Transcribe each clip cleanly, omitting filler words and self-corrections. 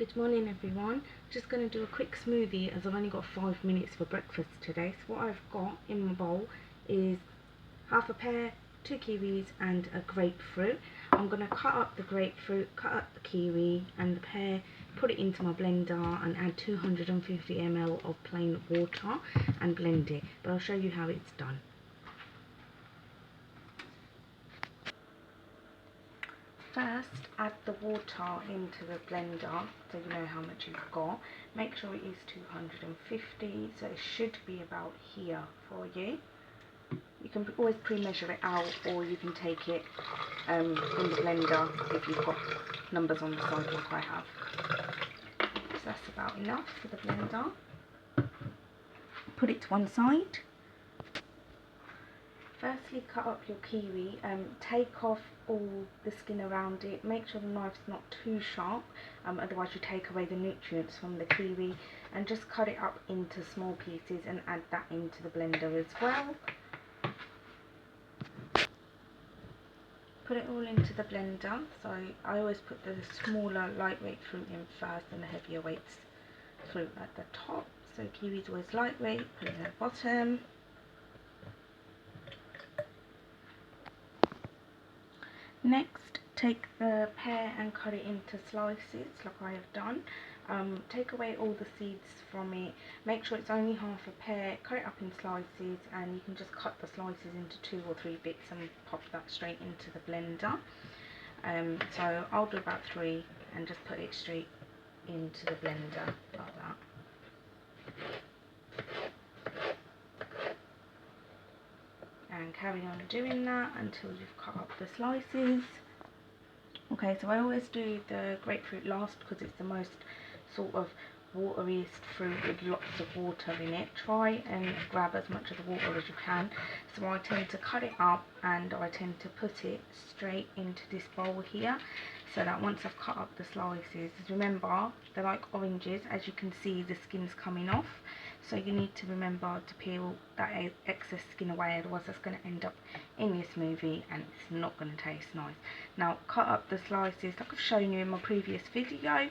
Good morning everyone. Just going to do a quick smoothie as I've only got 5 minutes for breakfast today. So what I've got in my bowl is half a pear, 2 kiwis and a grapefruit. I'm going to cut up the grapefruit, cut up the kiwi and the pear, put it into my blender and add 250 ml of plain water and blend it. But I'll show you how it's done. First, add the water into the blender so you know how much you've got. Make sure it is 250, so it should be about here for you. You can always pre-measure it out, or you can take it in the blender if you've got numbers on the side like I have. So that's about enough for the blender. Put it to one side. Firstly, cut up your kiwi, take off all the skin around it, make sure the knife's not too sharp, otherwise you take away the nutrients from the kiwi, and just cut it up into small pieces and add that into the blender as well. Put it all into the blender, so I always put the smaller lightweight fruit in first and the heavier weights fruit at the top. So kiwi's always lightweight, put it at the bottom. Next, take the pear and cut it into slices like I have done. Take away all the seeds from it. Make sure it's only half a pear. Cut it up in slices, and you can just cut the slices into 2 or 3 bits and pop that straight into the blender. So I'll do about 3 and just put it straight into the blender like that. And carry on doing that until you've cut up the slices. Okay, so I always do the grapefruit last because it's the most sort of wateriest fruit with lots of water in it. Try and grab as much of the water as you can. So I tend to cut it up and I tend to put it straight into this bowl here, so that once I've cut up the slices, remember they're like oranges, as you can see the skin's coming off, so you need to remember to peel that excess skin away, otherwise that's going to end up in your smoothie and it's not going to taste nice. Now cut up the slices like I've shown you in my previous video,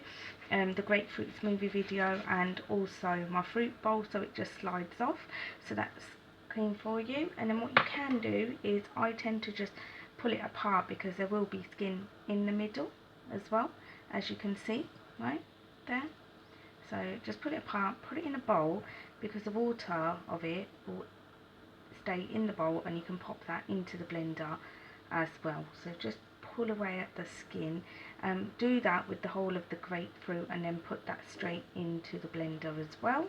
the grapefruit smoothie video, and also my fruit bowl, so it just slides off, so that's clean for you. And then what you can do is I tend to just pull it apart because there will be skin in the middle as well, as you can see right there. So just put it apart, put it in a bowl, because the water of it will stay in the bowl and you can pop that into the blender as well. So just pull away at the skin. Do that with the whole of the grapefruit and then put that straight into the blender as well.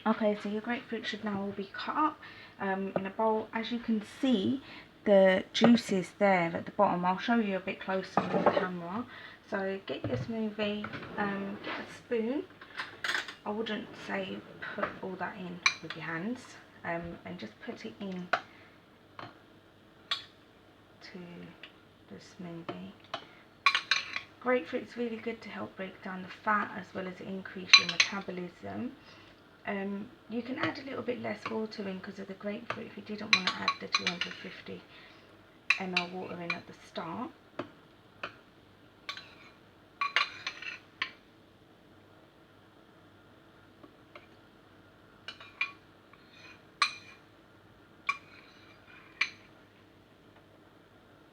Okay, so your grapefruit should now all be cut up in a bowl. As you can see, the juice is there at the bottom. I'll show you a bit closer with the camera. So get your smoothie, get a spoon. I wouldn't say put all that in with your hands, and just put it in to the smoothie. Grapefruit's really good to help break down the fat as well as increase your metabolism. You can add a little bit less water in because of the grapefruit if you didn't want to add the 250 ml water in at the start.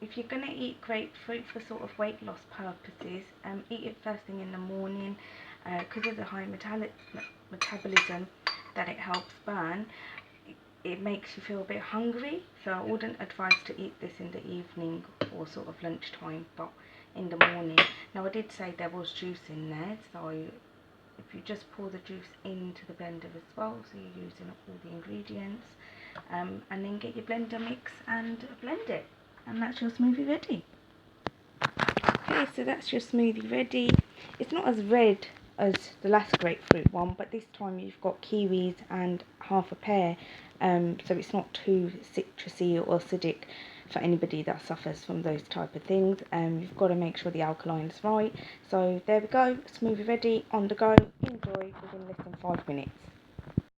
If you're going to eat grapefruit for sort of weight loss purposes, eat it first thing in the morning, because of the high metabolism that it helps burn. It makes you feel a bit hungry, so I wouldn't advise to eat this in the evening or sort of lunchtime, but in the morning. Now I did say there was juice in there, so if you just pour the juice into the blender as well, so you're using up all the ingredients, and then get your blender mix and blend it, and that's your smoothie ready. Okay, so that's your smoothie ready. It's not as red as the last grapefruit one, but this time you've got kiwis and half a pear, so it's not too citrusy or acidic for anybody that suffers from those type of things. You've got to make sure the alkaline is right. So there we go, smoothie ready, on the go. Enjoy within less than 5 minutes.